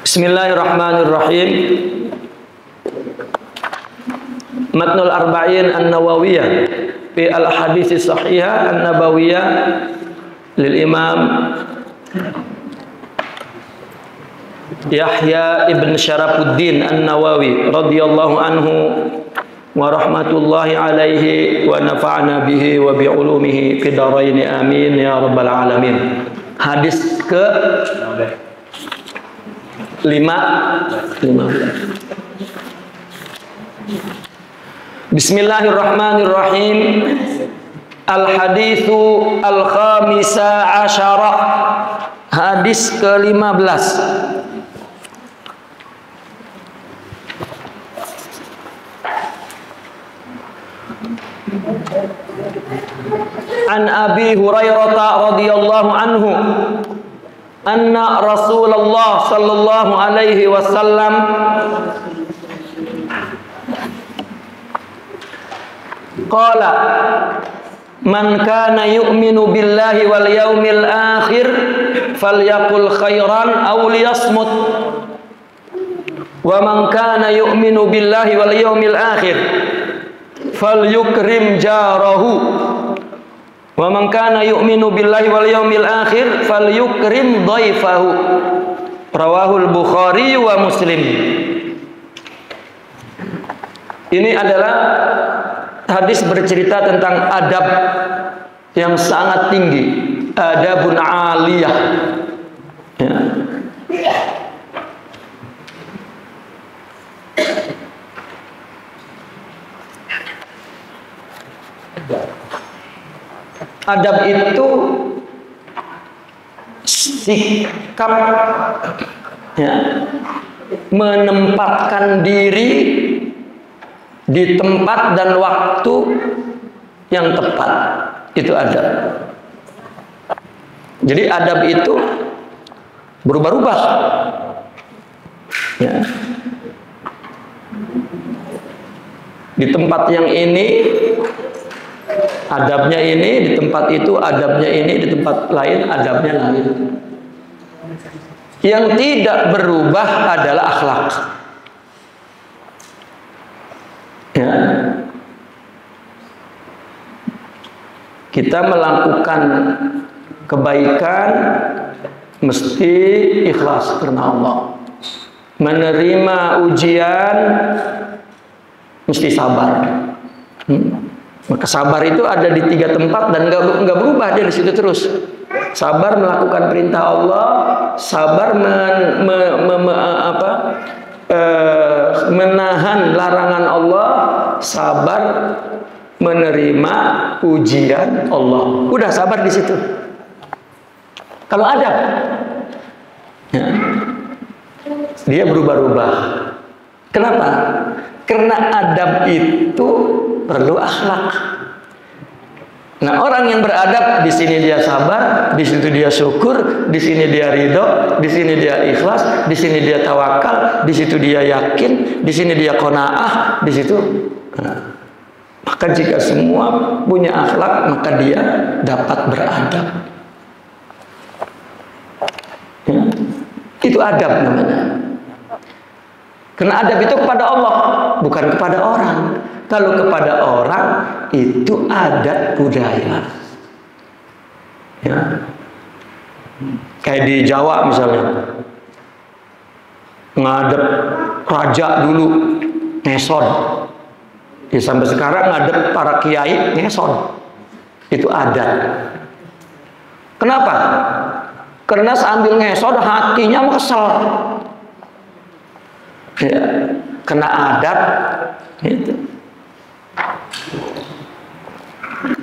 Bismillahirrahmanirrahim. Matnul Arba'in An-Nawawiyah fi al-hadits sahihah An-Nabawiyah lil Imam Yahya ibn Syarafuddin An-Nawawi radhiyallahu anhu wa rahmatullahi alaihi wa nafa'na bihi wa bi ulumihi fid dharain amin ya rabbal alamin. Hadis ke 15. Bismillahirrahmanirrahim. Al-haditsu al-khamisa asyara. Hadis ke-15. An Abi Hurairah radhiyallahu anhu anna Rasulullah sallallahu alaihi wasallam qala man kana yu'minu billahi wal yawmil akhir falyaqul khairan aw liyasmut wa man kana yu'minu billahi wal yawmil akhir falyukrim jarahu wa man kana yu'minu billahi wal yawmil akhir falyukrim dhaifahu. Rawahul Bukhari wa Muslim. Ini adalah hadis bercerita tentang adab yang sangat tinggi, adabun aliyah ya. Adab itu sikap ya, menempatkan diri di tempat dan waktu yang tepat. Itu adab. Jadi adab itu berubah-ubah ya. Di tempat yang ini adabnya ini, di tempat itu adabnya ini, di tempat lain adabnya lain. Yang tidak berubah adalah akhlak. Ya. Kita melakukan kebaikan mesti ikhlas karena Allah. Menerima ujian mesti sabar. Maka sabar itu ada di 3 tempat dan nggak berubah, dia di situ terus. Sabar melakukan perintah Allah, sabar menahan larangan Allah, sabar menerima ujian Allah. Udah sabar di situ. Kalau adab, ya, dia berubah-ubah. Kenapa? Karena adab itu perlu akhlak. Nah, orang yang beradab di sini dia sabar, di situ dia syukur, di sini dia ridho, di sini dia ikhlas, di sini dia tawakal, di situ dia yakin, di sini dia qanaah, di situ. Nah, maka jika semua punya akhlak, maka dia dapat beradab. Ya, itu adab namanya. Karena adab itu kepada Allah, bukan kepada orang. Kalau kepada orang itu adat budaya. Ya. Kayak di Jawa misalnya, ngadep raja dulu ngeson. Ya, sampai sekarang ngadep para kiai ngeson. Itu adat. Kenapa? Karena sambil ngeson hatinya kesel. Ya, kena adat itu.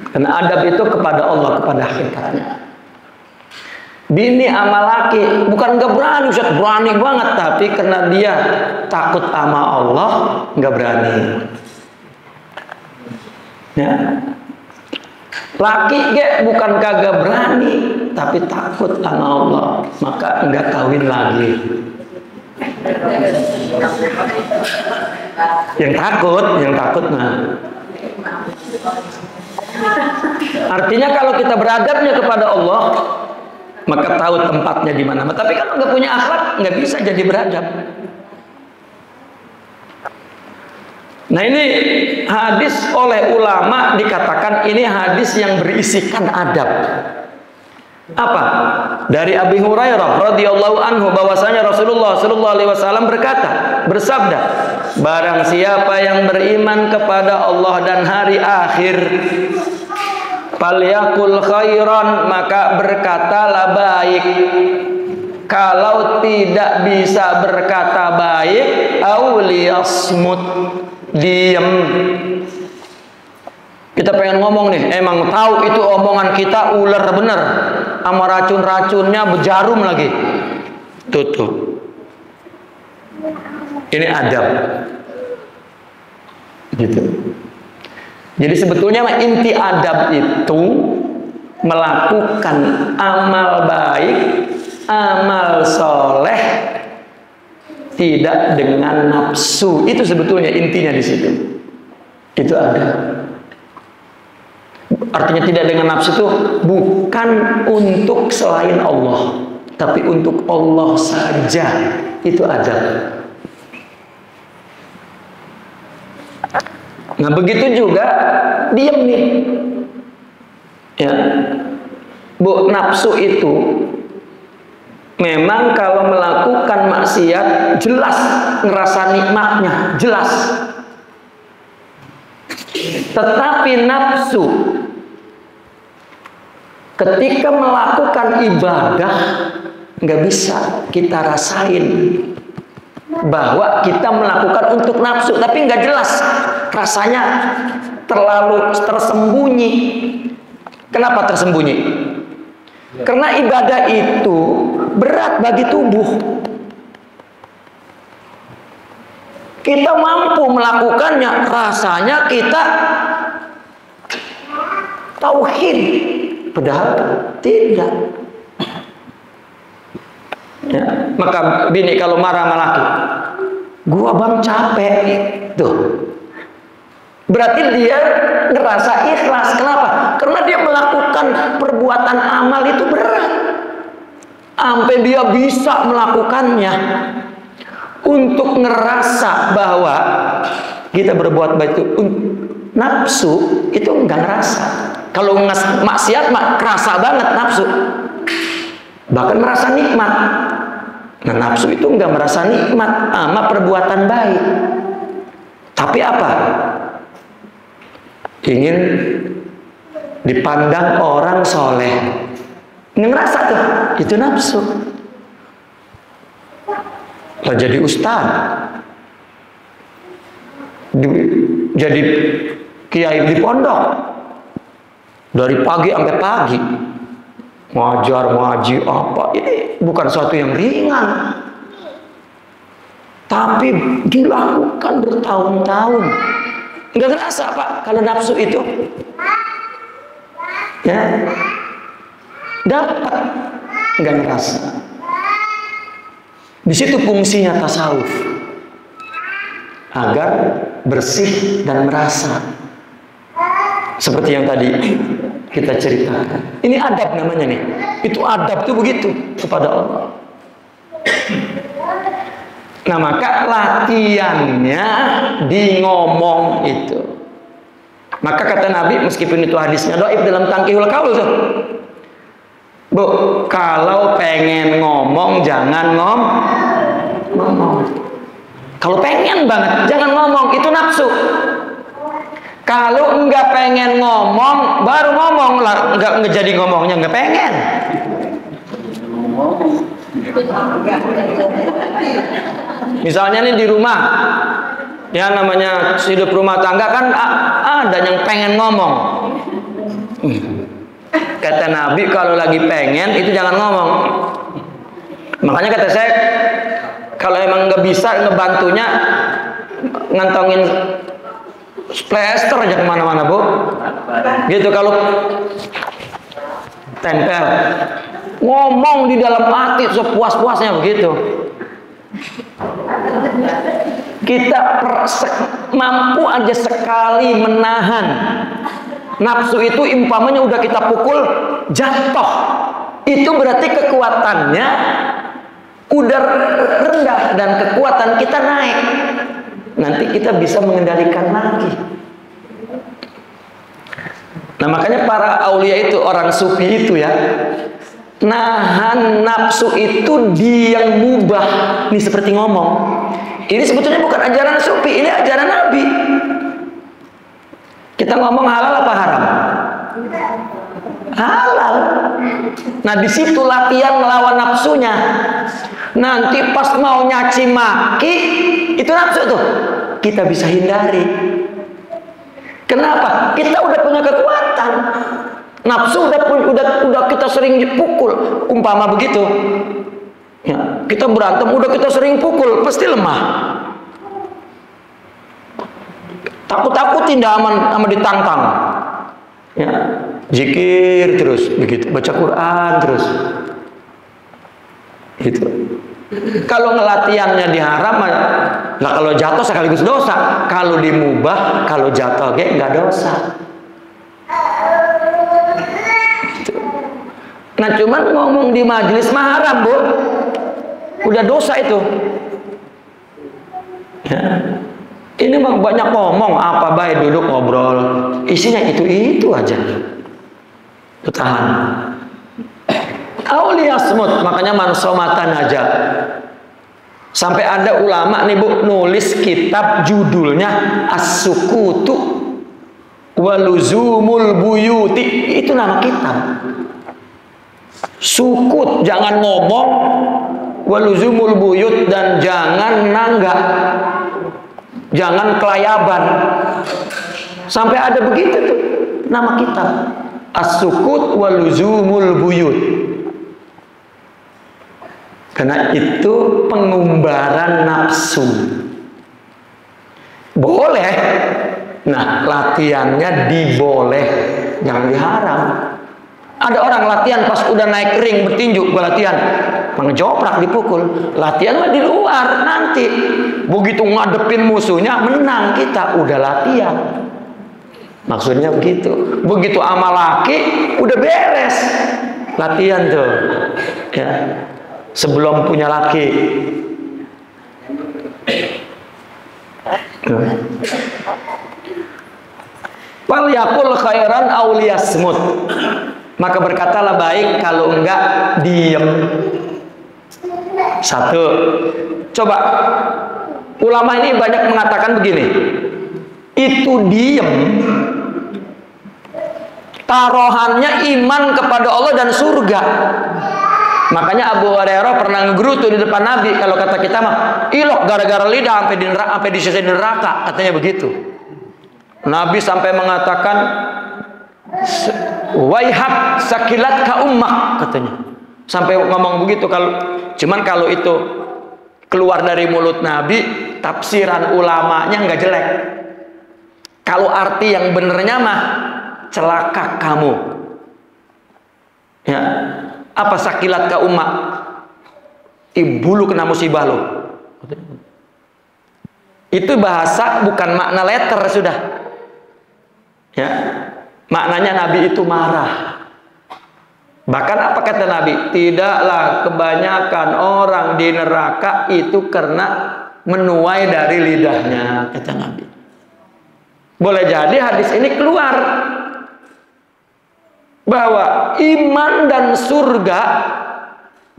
Karena adab itu kepada Allah, kepada hakikatnya. Bini sama laki bukan nggak berani, Ustaz, berani banget, tapi karena dia takut sama Allah nggak berani. Ya. Laki bukan kagak berani, tapi takut sama Allah, maka nggak kawin lagi. Yang takut nah. Artinya kalau kita beradabnya kepada Allah, maka tahu tempatnya di mana. Tapi kalau nggak punya akhlak, nggak bisa jadi beradab. Nah, ini hadis oleh ulama dikatakan ini hadis yang berisikan adab. Apa? Dari Abi Hurairah radhiyallahu anhu bahwasanya Rasulullah sallallahu alaihi wasallam bersabda, barang siapa yang beriman kepada Allah dan hari akhir, falyakul khairan, maka berkatalah baik. Kalau tidak bisa berkata baik, auliyasmut, diam. Kita pengen ngomong nih, emang tahu itu omongan kita ular bener, sama racun-racunnya berjarum lagi. Tutup. Ini adab. Gitu. Jadi sebetulnya inti adab itu melakukan amal baik, amal soleh, tidak dengan nafsu. Itu sebetulnya intinya di situ. Itu adab. Artinya tidak dengan nafsu itu bukan untuk selain Allah, tapi untuk Allah saja. Itu adab. Nah, begitu juga diam nih. Ya. Bu, nafsu itu memang kalau melakukan maksiat jelas ngerasa nikmatnya, jelas. Tetapi nafsu ketika melakukan ibadah nggak bisa kita rasain bahwa kita melakukan untuk nafsu, tapi nggak jelas rasanya, terlalu tersembunyi. Kenapa tersembunyi? Karena ibadah itu berat bagi tubuh. Kita mampu melakukannya, rasanya kita tauhid, padahal tidak. Ya, maka bini kalau marah sama laki, gua bang capek, tuh. Berarti dia ngerasa ikhlas. Kenapa? Karena dia melakukan perbuatan amal itu berat, sampai dia bisa melakukannya. Untuk ngerasa bahwa kita berbuat baik itu, nafsu itu enggak ngerasa. Kalau maksiat mah kerasa banget nafsu, bahkan merasa nikmat. Nah, nafsu itu enggak merasa nikmat sama perbuatan baik. Tapi apa? Ingin dipandang orang soleh. Ngerasa tuh, itu nafsu. Lah jadi ustaz, jadi kiai di pondok, dari pagi sampai pagi, ngajar, ngaji apa, ini bukan suatu yang ringan, tapi dilakukan bertahun-tahun. Nggak ngerasa Pak kalau nafsu itu, ya dapat, nggak ngerasa. Di situ fungsinya tasawuf, agar bersih dan merasa seperti yang tadi kita ceritakan. Ini adab namanya nih. Itu adab tuh begitu kepada Allah. Nah, maka latihannya di ngomong itu. Maka kata Nabi, meskipun itu hadisnya dhaif dalam Tangkihul Qaul tuh, Bu, kalau pengen ngomong jangan ngomong. Kalau pengen banget jangan ngomong, itu nafsu. Kalau enggak pengen ngomong baru ngomong lah, enggak jadi ngomongnya enggak pengen. Misalnya nih di rumah, ya namanya hidup rumah tangga kan ada yang pengen ngomong. Kata Nabi kalau lagi pengen itu jangan ngomong. Makanya kata saya, kalau emang nggak bisa ngebantunya, ngantongin plester aja kemana-mana Bu. Gitu, kalau tempel, ngomong di dalam hati sepuas-puasnya begitu. Kita mampu aja sekali menahan nafsu itu, umpamanya udah kita pukul jatuh, itu berarti kekuatannya udah rendah dan kekuatan kita naik. Nanti kita bisa mengendalikan lagi. Nah, makanya para aulia itu, orang sufi itu ya, nahan nafsu itu di yang mubah. Ini seperti ngomong. Ini sebetulnya bukan ajaran sufi, ini ajaran Nabi. Kita ngomong halal apa haram? Halal. Nah, di situ latihan melawan nafsunya. Nanti pas mau nyaci maki, itu nafsu tuh kita bisa hindari. Kenapa? Kita udah punya kekuatan. Nafsu udah kita sering dipukul, umpama begitu. Ya, kita berantem udah kita sering pukul, pasti lemah. Takut-takutin dah sama ditantang. Ya, zikir terus begitu, baca Quran terus. Gitu. Kalau ngelatihannya diharam, lah kalau jatuh sekaligus dosa. Kalau dimubah, kalau jatuh nggak dosa. Gitu. Nah, cuman ngomong di majelis mah haram, Bu. Udah dosa itu. Ya. Ini mah banyak ngomong, apa baik duduk ngobrol, isinya itu aja. Tahan. Aulia smut, makanya mansomatan aja. Sampai ada ulama nih Bu nulis kitab judulnya As-Sukutu Waluzumul Buyuti. Itu nama kitab. Sukut, jangan ngomong, waluzumul buyut, dan jangan nanggak, jangan kelayaban. Sampai ada begitu tuh nama kitab, As-Sukut Waluzumul Buyut. Karena itu pengumbaran nafsu. Boleh. Nah, latihannya diboleh, jangan diharam. Ada orang latihan pas udah naik ring bertinju, gua latihan mengejoprak dipukul. Latihan mah di luar nanti. Begitu ngadepin musuhnya menang kita, udah latihan. Maksudnya begitu. Begitu sama laki udah beres. Latihan tuh. Ya. Sebelum punya laki. Wal yakul khairan aw liyasmut. Maka berkatalah baik, kalau enggak diam. Satu. Coba ulama ini banyak mengatakan begini. Itu diam taruhannya iman kepada Allah dan surga. Makanya Abu Hurairah pernah ngegerutu di depan Nabi, kalau kata kita mah ilok gara-gara lidah sampai disisa neraka, katanya begitu. Nabi sampai mengatakan waihat sakilat ka ummak, katanya. Sampai ngomong begitu. Kalau itu keluar dari mulut Nabi, tafsiran ulamanya nggak jelek. Kalau arti yang benernya mah celaka kamu. Ya. Apa sakilat ka ummak? Ibu lu kena musibah lu. Itu bahasa, bukan makna letter sudah. Ya. Maknanya Nabi itu marah. Bahkan apa kata Nabi? Tidaklah kebanyakan orang di neraka itu karena menuai dari lidahnya, kata Nabi. Boleh jadi hadis ini keluar bahwa iman dan surga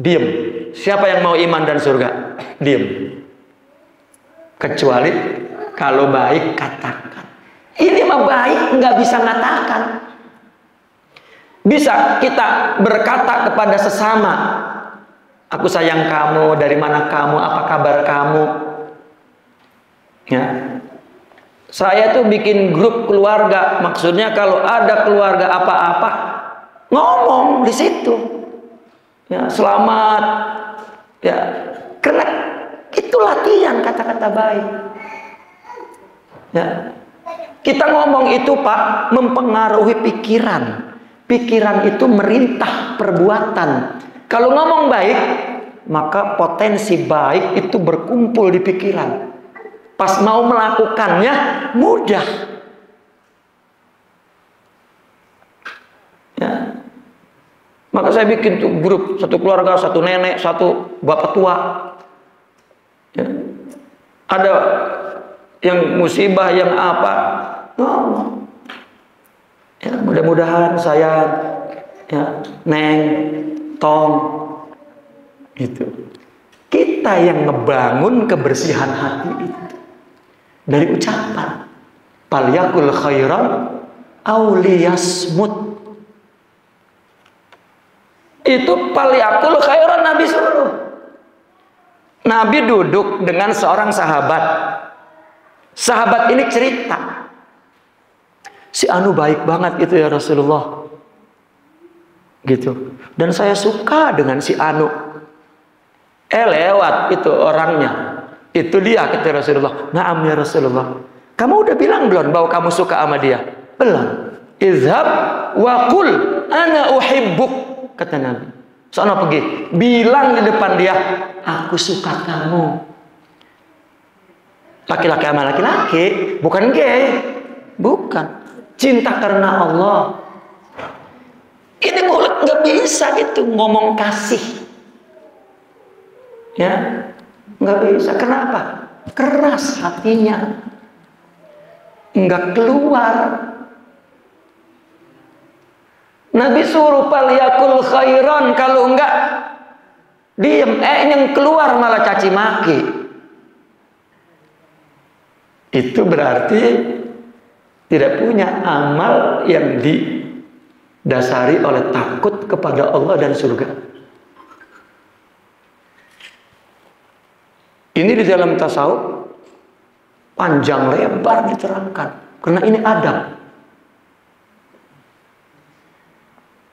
diem. Siapa yang mau iman dan surga? Diem. Kecuali kalau baik katakan. Ini mah baik nggak bisa ngatakan. Bisa kita berkata kepada sesama, aku sayang kamu, dari mana kamu, apa kabar kamu. Ya. Saya tuh bikin grup keluarga, maksudnya kalau ada keluarga apa-apa, ngomong di situ. Ya, selamat. Ya, karena itu latihan kata-kata baik. Ya. Kita ngomong itu, Pak, mempengaruhi pikiran. Pikiran itu merintah perbuatan. Kalau ngomong baik, maka potensi baik itu berkumpul di pikiran. Pas mau melakukannya mudah. Ya. Maka saya bikin tuh grup, satu keluarga, satu nenek, satu bapak tua. Ya. Ada yang musibah, yang apa. Oh. Ya, mudah-mudahan saya, ya, Neng, Tom, itu. Kita yang ngebangun kebersihan hati itu dari ucapan. Falyakul khairan aw liyasmut. Itu falyakul khairan Nabi suruh. Nabi duduk dengan seorang sahabat. Sahabat ini cerita, si Anu baik banget itu ya Rasulullah, gitu. Dan saya suka dengan si Anu. Lewat itu orangnya, itu dia kata Rasulullah. Naam ya Rasulullah. Kamu udah bilang belum bahwa kamu suka sama dia? Belum. Izhab wa qul ana uhibbuk, kata Nabi. Soalnya pergi, bilang di depan dia, aku suka kamu. Laki-laki sama laki-laki, bukan gay, bukan. Cinta karena Allah. Ini mulut nggak bisa gitu ngomong kasih. Ya, nggak bisa. Kenapa? Keras hatinya, nggak keluar. Nabi suruh falyakul khairan, kalau enggak diem. Yang keluar malah caci maki. Itu berarti tidak punya amal yang didasari oleh takut kepada Allah dan surga. Ini di dalam tasawuf panjang lebar diterangkan, karena ini adab.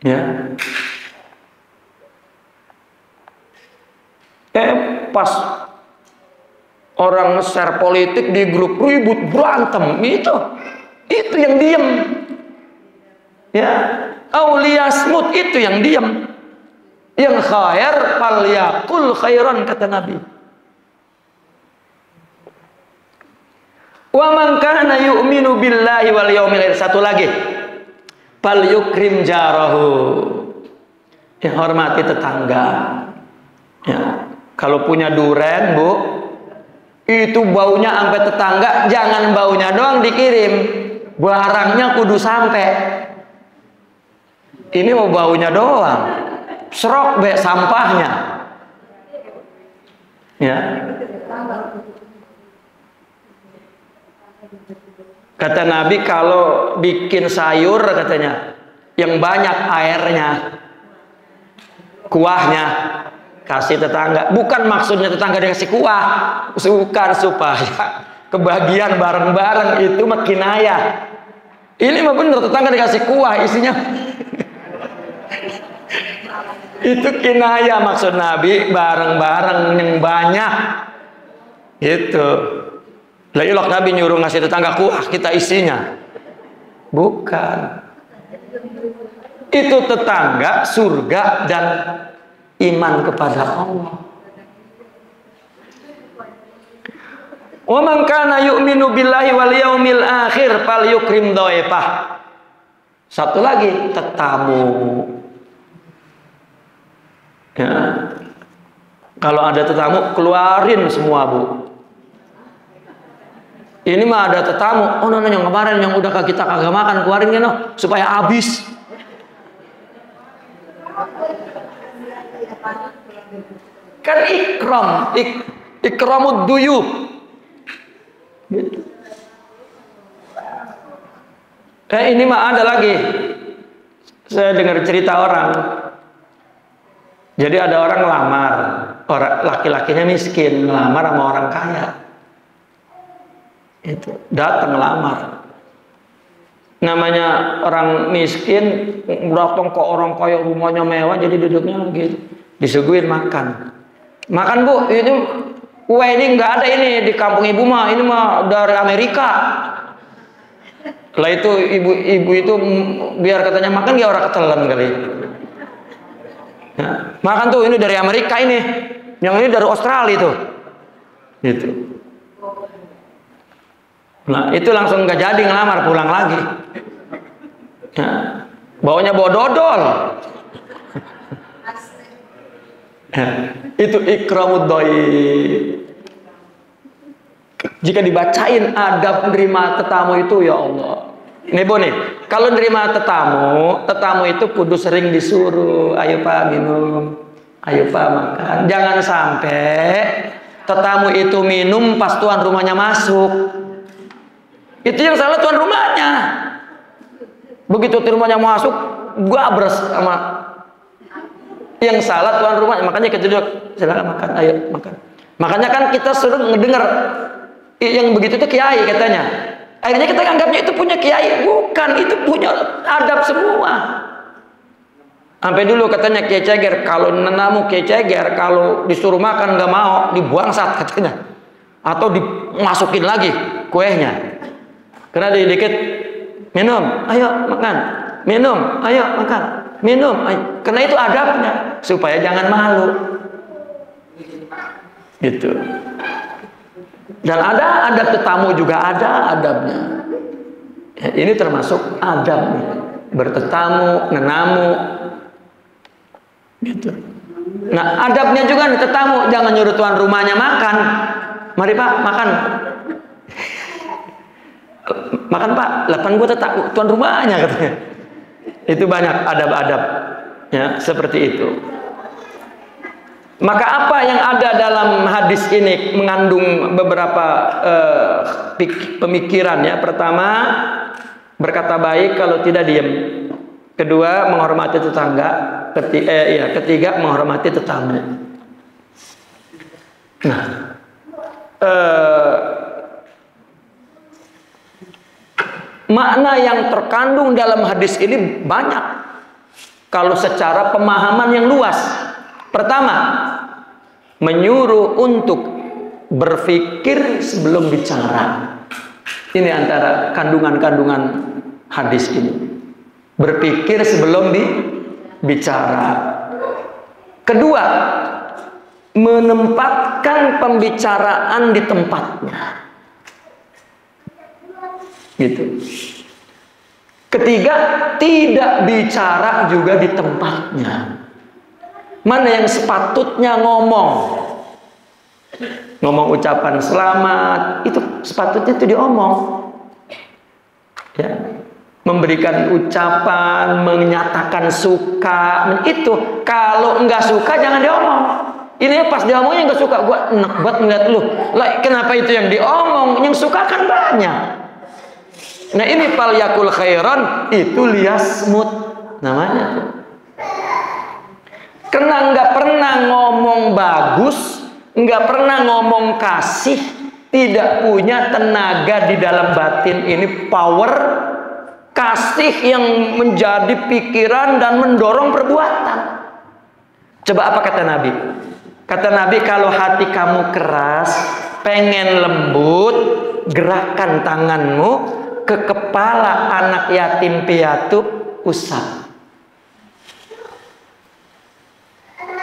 Ya. Pas orang nge-share politik di grup ribut berantem, itu yang diem. Ya, auliyasmut itu yang diem. Yang khair falyakul khairan, kata Nabi. Wa man kana yu'minu billahi wal yaumil akhir. Satu lagi, fal yukrim jarahu. Ya, hormati tetangga. Ya, kalau punya duren, Bu, itu baunya sampai tetangga, jangan baunya doang dikirim, barangnya kudu sampai. Ini mau baunya doang, serok be sampahnya. Ya. Kata Nabi, kalau bikin sayur, katanya, yang banyak airnya, kuahnya, kasih tetangga. Bukan maksudnya tetangga dikasih kuah, bukan, supaya kebagian bareng-bareng, itu mah kinayah. Ini mah bener, tetangga dikasih kuah, isinya itu kinayah. Maksud Nabi bareng-bareng yang banyak, gitu. Lah ilok Nabi nyuruh ngasih tetangga kuah, kita isinya. Bukan. Itu tetangga, surga, dan iman kepada Allah. Wa man kana yu'minu billahi wal yaumil akhir falyukrim dhaifah. Satu lagi, tetamu. Ya. Kalau ada tetamu, keluarin semua, Bu. Ini mah ada tetamu, oh no, yang kemarin yang udah kita kagak makan, keluarin ya no, supaya habis. Kan ikram, ikramud duyub. Ini mah ada lagi. Saya dengar cerita orang. Jadi ada orang ngelamar, laki-lakinya miskin, ngelamar sama orang kaya. Itu datang ngelamar. Namanya orang miskin datang ke orang kaya, rumahnya mewah, jadi duduknya gitu, disuguhin makan. Makan, Bu, ini kue ini nggak ada ini di kampung ibu mah, ini mah dari Amerika. Lah itu ibu itu biar katanya makan, dia orang ketelan kali. Ya, makan tuh, ini dari Amerika ini, yang ini dari Australia tuh, gitu. Nah itu langsung nggak jadi ngelamar, pulang lagi. Ya, baunya bawa dodol. Itu ikramud dhaif. Jika dibacain adab nerima tetamu itu, ya Allah. Nih Bu nih, kalau nerima tetamu itu kudu sering disuruh, ayo Pak minum, ayo Pak makan. Jangan sampai tetamu itu minum pas tuan rumahnya masuk. Itu yang salah tuan rumahnya. Begitu tuan rumahnya masuk, gabres sama yang salah tuan rumah. Makanya kita duduk, silakan makan, ayo makan. Makanya kan kita sering ngedengar yang begitu itu kiai katanya. Akhirnya kita anggapnya itu punya kiai. Bukan, itu punya adab semua. Sampai dulu katanya Kiai Ceger, kalau nenamu Kiai Ceger, kalau disuruh makan nggak mau, dibuangsat katanya. Atau dimasukin lagi kuehnya. Karena dikit minum, ayo makan. Minum, ayo makan. Minum, ayo. Karena itu adabnya, supaya jangan malu. Gitu. Dan ada adab tetamu juga ada adabnya. Ya, ini termasuk adabnya. Bertetamu, nenamu. Gitu. Nah, adabnya juga nih tetamu, jangan nyuruh tuan rumahnya makan. Mari Pak, makan. Makan Pak, 8 gua tetap tuan rumahnya katanya. Itu banyak adab-adab ya, seperti itu. Maka apa yang ada dalam hadis ini mengandung beberapa pemikiran ya. Pertama, berkata baik, kalau tidak diam. Kedua, menghormati tetangga. Ketiga, menghormati tetamu. Nah, makna yang terkandung dalam hadis ini banyak. Kalau secara pemahaman yang luas. Pertama, menyuruh untuk berpikir sebelum bicara. Ini antara kandungan-kandungan hadis ini. Berpikir sebelum bicara. Kedua, menempatkan pembicaraan di tempatnya. Gitu. Ketiga, tidak bicara juga di tempatnya. Mana yang sepatutnya ngomong ucapan selamat, itu sepatutnya itu diomong ya. Memberikan ucapan, menyatakan suka, itu kalau enggak suka jangan diomong. Ini pas diomongnya enggak suka, gua enak banget ngeliat lu lah, kenapa itu yang diomong? Yang suka kan banyak. Nah ini fal yakul khairan, itu liyasmut namanya tuh. Karena nggak pernah ngomong bagus, nggak pernah ngomong kasih, tidak punya tenaga di dalam batin ini, power kasih yang menjadi pikiran dan mendorong perbuatan. Coba apa kata Nabi? Kata Nabi, kalau hati kamu keras, pengen lembut, gerakan tanganmu ke kepala anak yatim piatu, usap.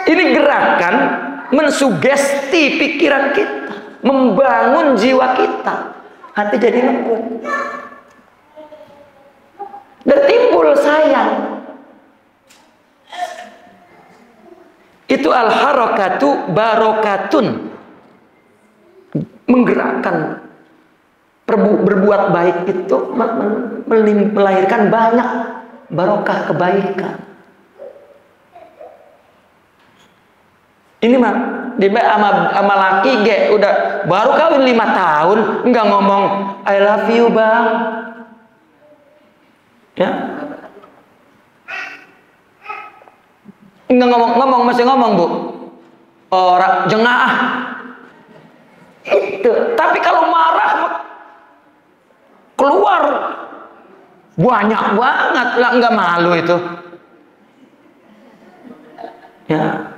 Ini gerakan mensugesti pikiran kita, membangun jiwa kita, hati jadi lembut dan timbul sayang. Itu al-harakatu barokatun, menggerakkan berbuat baik itu melahirkan banyak barokah kebaikan. Ini mah di sama laki ge udah baru kawin 5 tahun enggak ngomong I love you bang ya, enggak ngomong masih ngomong bu orang jengah itu. Tapi kalau marah keluar banyak banget lah, enggak malu itu ya.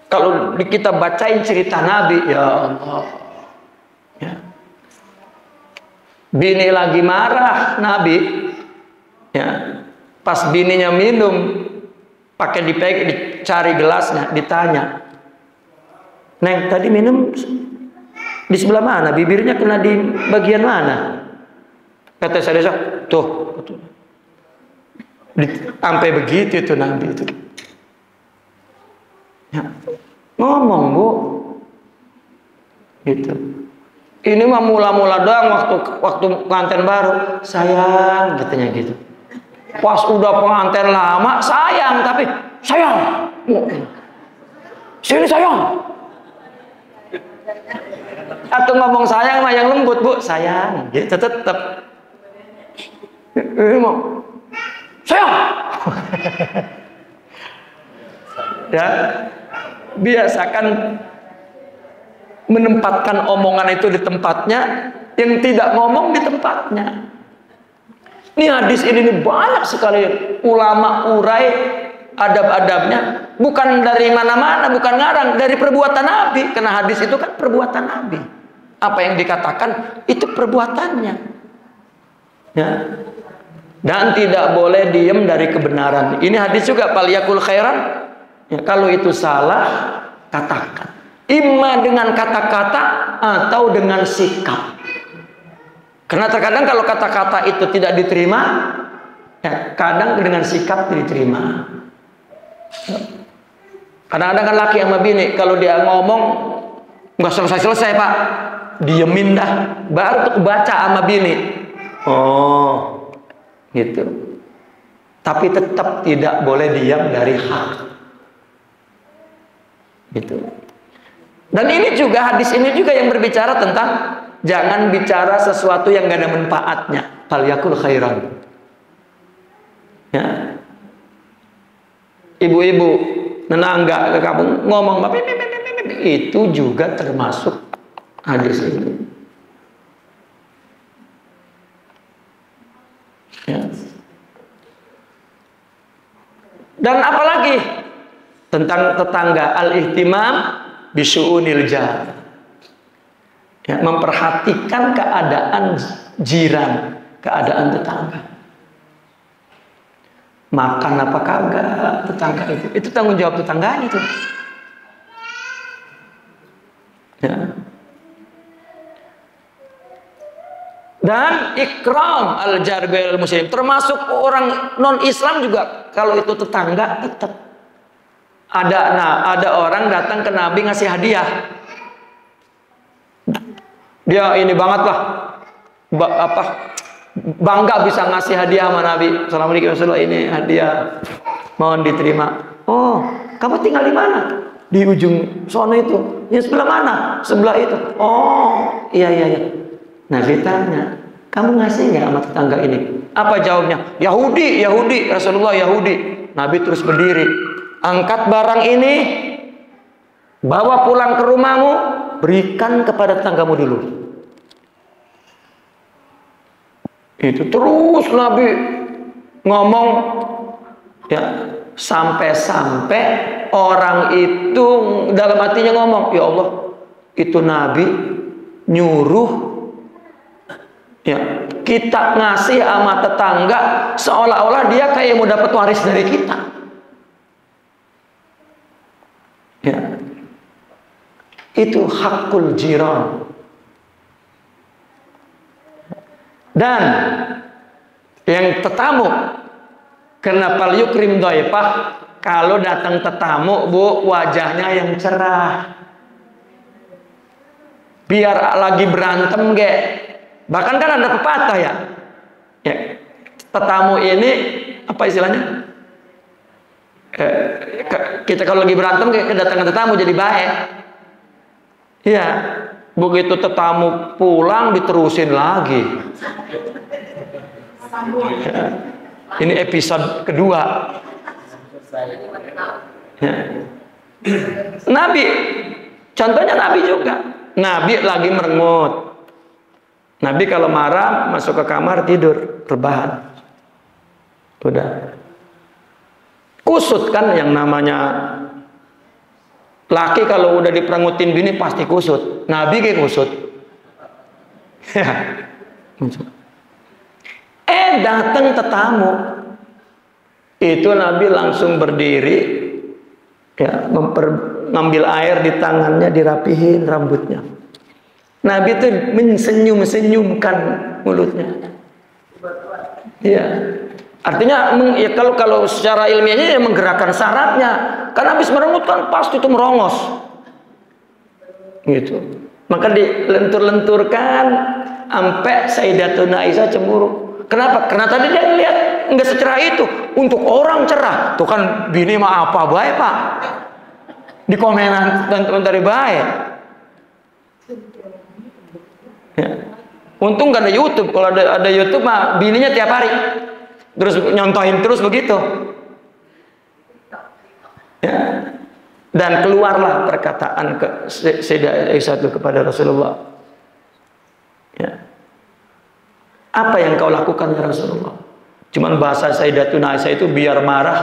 Kalau kita bacain cerita Nabi, ya Allah, ya. Bini lagi marah Nabi, ya. Pas bininya minum, pakai dicari gelasnya, ditanya, Neng tadi minum di sebelah mana? Bibirnya kena di bagian mana? Kata saya tuh, Sampai begitu itu Nabi itu. Ya. Ngomong Bu, gitu. Ini mah mula-mula doang waktu pengantin baru, sayang katanya gitu. Pas udah pengantin lama sayang, tapi sayang, sini sayang. Atau ngomong sayang mah yang lembut Bu, sayang, gitu tetap. Ini mau sayang. Ya, biasakan menempatkan omongan itu di tempatnya, yang tidak ngomong di tempatnya. Ini hadis ini banyak sekali ulama urai adab-adabnya, bukan dari mana-mana, bukan ngarang, dari perbuatan Nabi. Karena hadis itu kan perbuatan Nabi. Apa yang dikatakan itu perbuatannya. Ya. Dan tidak boleh diem dari kebenaran. Ini hadis juga faliyakul khairan. Ya, kalau itu salah, katakan. Imma dengan kata-kata atau dengan sikap. Karena terkadang kalau kata-kata itu tidak diterima, ya, kadang dengan sikap diterima. Kadang-kadang kan laki sama bini, kalau dia ngomong nggak selesai-selesai Pak, diemin dah, baru tuh kebaca sama bini. Oh, gitu. Tapi tetap tidak boleh diam dari hak. Gitu. Dan ini juga hadis ini juga yang berbicara tentang jangan bicara sesuatu yang gak ada manfaatnya. Falyakul khairan. Ya. Ibu-ibu nenangga ke kamu ngomong itu juga termasuk hadis ini. Ya. Dan apalagi tentang tetangga, al-ihtimam bisyu'unil jar. Ya, memperhatikan keadaan jiran, keadaan tetangga. Makan apa kagak tetangga itu tanggung jawab tetangganya itu. Ya. Dan ikram al-jar bil muslim, termasuk orang non Islam juga kalau itu tetangga tetap ada orang datang ke Nabi ngasih hadiah. Dia ini banget lah, bangga bisa ngasih hadiah sama Nabi. Assalamualaikum warahmatullahi, ini hadiah, mohon diterima. Oh, kamu tinggal di mana? Di ujung sono itu. Yang sebelah mana? Sebelah itu. Oh, iya. Nabi tanya, kamu ngasih nggak sama tetangga ini? Apa jawabnya? Yahudi, Rasulullah Yahudi. Nabi terus berdiri, angkat barang ini, bawa pulang ke rumahmu, berikan kepada tetanggamu dulu. Itu terus Nabi ngomong, ya, sampai-sampai orang itu dalam hatinya ngomong, ya Allah, itu Nabi nyuruh, ya, kita ngasih sama tetangga seolah-olah dia kayak mau dapat waris dari kita. Ya. Itu hakul jiran. Dan yang tetamu, kenapa yukrim dhaifah, kalau datang tetamu Bu, wajahnya yang cerah, biar lagi berantem ge. Bahkan kan ada pepatah ya, tetamu ini apa istilahnya, kita kalau lagi berantem kedatangan tetamu jadi baik. Iya, begitu tetamu pulang diterusin lagi. Ya. Ini episode kedua. Ya. Nabi, contohnya Nabi juga. Nabi lagi merengut. Nabi kalau marah masuk ke kamar tidur, rebahan. Udah. Kusut kan yang namanya laki kalau udah diperengutin bini pasti kusut. Nabi kayak kusut. Ya. Datang tetamu. Itu Nabi langsung berdiri, ya, ngambil air di tangannya, dirapihin rambutnya. Nabi itu mensenyum-senyumkan mulutnya. Ya. Artinya ya kalau secara ilmiahnya ya menggerakkan syaratnya. Karena habis merengut kan pasti itu merongos. Gitu. Maka dilentur-lenturkan sampai Sayyidatuna Aisyah cemburu. Kenapa? Karena tadi dia lihat enggak secerah itu. Untuk orang cerah. Tuh kan bini mah apa baik, Pak. Di komenan dan komentari baik. Ya. Untung gak ada YouTube. Kalau ada YouTube mah bininya tiap hari terus nyontohin terus begitu. Ya. Dan keluarlah perkataan Sayyidah Aisyah itu kepada Rasulullah. Ya. Apa yang kau lakukan ya Rasulullah? Cuman bahasa Sayyidatuna Aisyah itu biar marah.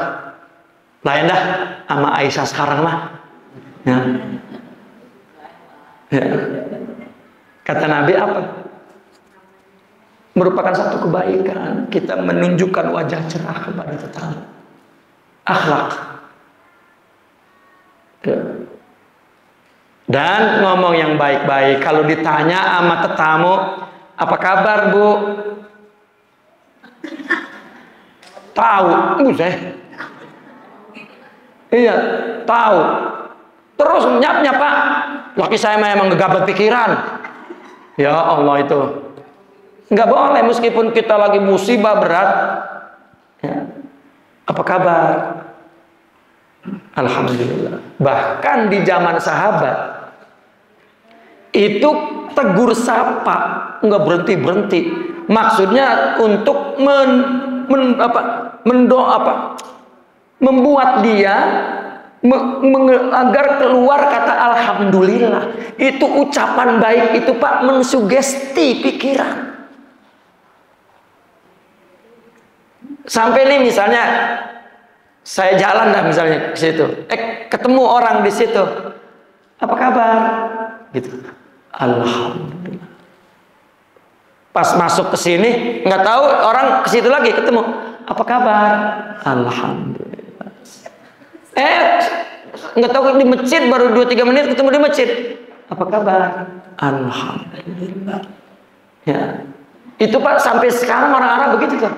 Lain dah sama Aisyah sekarang mah. Ya. Ya. Kata Nabi apa? Merupakan satu kebaikan kita menunjukkan wajah cerah kepada tetangga. Akhlak. Dan ngomong yang baik-baik. Kalau ditanya sama tetamu, apa kabar Bu? Tahu, buset. Iya, tahu. Terus nyap-nyap Pak. Laki saya memang gegabah pikiran. Ya Allah itu. Nggak boleh meskipun kita lagi musibah berat. Ya. Apa kabar? Alhamdulillah. Bahkan di zaman sahabat itu tegur sapa, nggak berhenti. Maksudnya untuk membuat dia agar keluar kata alhamdulillah. Itu ucapan baik itu Pak mensugesti pikiran. Sampai nih misalnya saya jalan dah misalnya ke situ, ketemu orang di situ, apa kabar? Gitu. Alhamdulillah. Pas masuk ke sini nggak tahu orang ke situ lagi ketemu, apa kabar? Alhamdulillah. Nggak tahu di masjid baru 2-3 menit ketemu di masjid, apa kabar? Alhamdulillah. Ya. Itu Pak sampai sekarang orang Arab begitu tuh.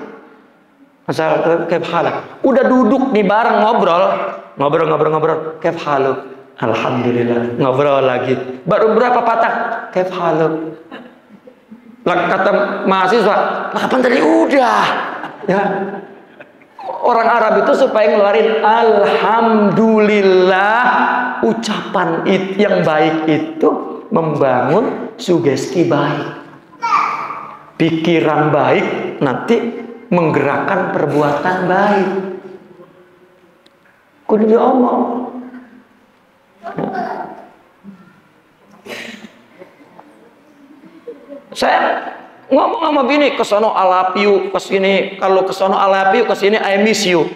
Masal kayak halak. Udah duduk nih bareng ngobrol. Kayak haluk. Alhamdulillah. Ngobrol lagi. Baru berapa patah? Kayak haluk. Kata mahasiswa, kapan tadi udah? Ya. Orang Arab itu supaya ngeluarin alhamdulillah, ucapan yang baik itu membangun sugesti baik. Pikiran baik nanti menggerakkan perbuatan baik. Kudu diomong. Saya ngomong sama bini, ke sono I love you, ke sini kalau ke sono I love you, ke sini I miss you.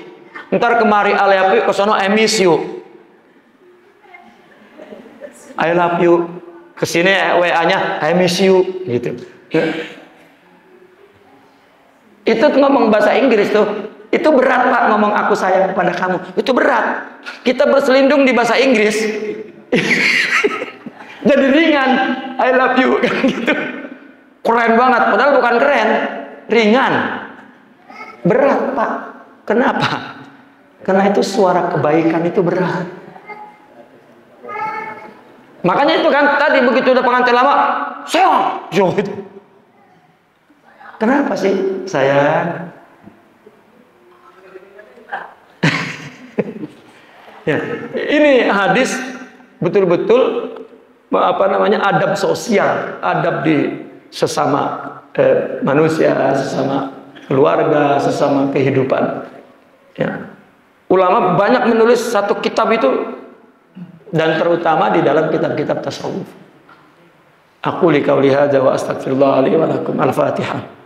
Ntar kemari I love you, ke sono I miss you. I love you, ke sini WA-nya I miss you gitu. Ya. Itu ngomong bahasa Inggris tuh. Itu berat Pak ngomong aku sayang kepada kamu. Itu berat. Kita berselindung di bahasa Inggris. Jadi ringan. I love you kan gitu. Keren banget. Padahal bukan keren. Ringan. Berat Pak. Kenapa? Karena itu suara kebaikan itu berat. Makanya itu kan tadi begitu udah pengantin lama. Sayang. Gitu. Kenapa sih sayang? Ya, ini hadis betul-betul adab sosial, adab di sesama manusia, sesama keluarga, sesama kehidupan. Ya. Ulama banyak menulis satu kitab itu dan terutama di dalam kitab-kitab tasawuf. Aku li qauli hadza wa astaghfirullah li wa lakum. Al-Fatihah.